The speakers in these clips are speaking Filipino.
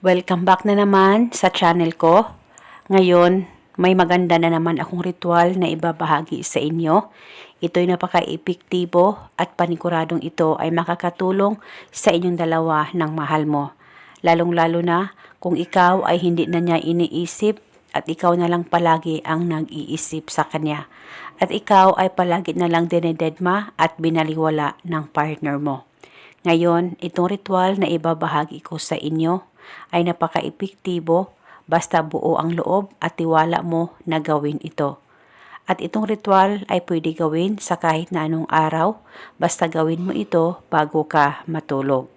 Welcome back na naman sa channel ko. Ngayon, may maganda na naman akong ritual na ibabahagi sa inyo. Ito'y napaka-epektibo at paniguradong ito ay makakatulong sa inyong dalawa ng mahal mo. Lalong-lalo na kung ikaw ay hindi na niya iniisip at ikaw na lang palagi ang nag-iisip sa kanya. At ikaw ay palagi na lang dinededma at binaliwala ng partner mo. Ngayon, itong ritual na ibabahagi ko sa inyo ay napaka-epektibo basta buo ang loob at tiwala mo na gawin ito. At itong ritual ay pwede gawin sa kahit na anong araw, basta gawin mo ito bago ka matulog.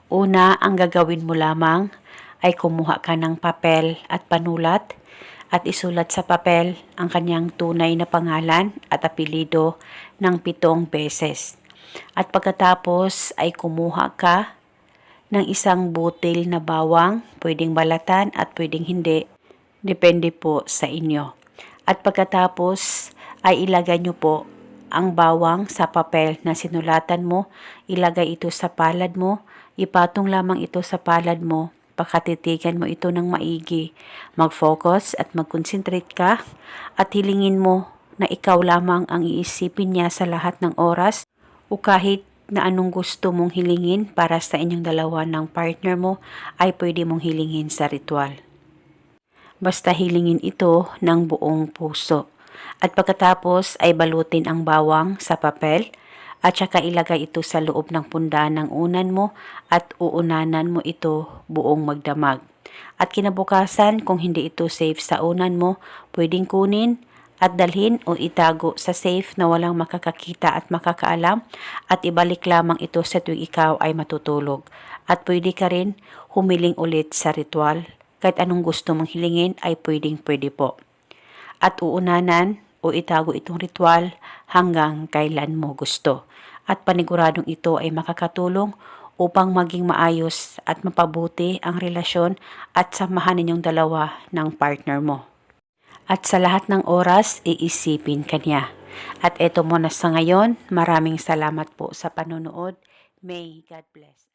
Una, ang gagawin mo lamang ay kumuha ka ng papel at panulat at isulat sa papel ang kanyang tunay na pangalan at apelido ng 7 beses. At pagkatapos ay kumuha ka ng isang butil na bawang, pwedeng balatan at pwedeng hindi, depende po sa inyo. At pagkatapos ay ilagay nyo po ang bawang sa papel na sinulatan mo, ilagay ito sa palad mo, ipatong lamang ito sa palad mo, pakatitigan mo ito ng maigi, mag-focus at mag-concentrate ka at hilingin mo na ikaw lamang ang iisipin niya sa lahat ng oras o kahit na anong gusto mong hilingin para sa inyong dalawa ng partner mo ay pwede mong hilingin sa ritual. Basta hilingin ito ng buong puso. At pagkatapos ay balutin ang bawang sa papel at saka ilagay ito sa loob ng punda ng unan mo at uunanan mo ito buong magdamag. At kinabukasan kung hindi ito safe sa unan mo, pwedeng kunin at dalhin o itago sa safe na walang makakakita at makakaalam at ibalik lamang ito sa tuwing ikaw ay matutulog. At pwede ka rin humiling ulit sa ritual. Kahit anong gusto mong hilingin ay pwede po. At uunanan o itago itong ritual hanggang kailan mo gusto. At paniguradong ito ay makakatulong upang maging maayos at mapabuti ang relasyon at samahan ninyong dalawa ng partner mo. At sa lahat ng oras, iisipin ka niya. At eto muna sa ngayon, maraming salamat po sa panonood. May God bless.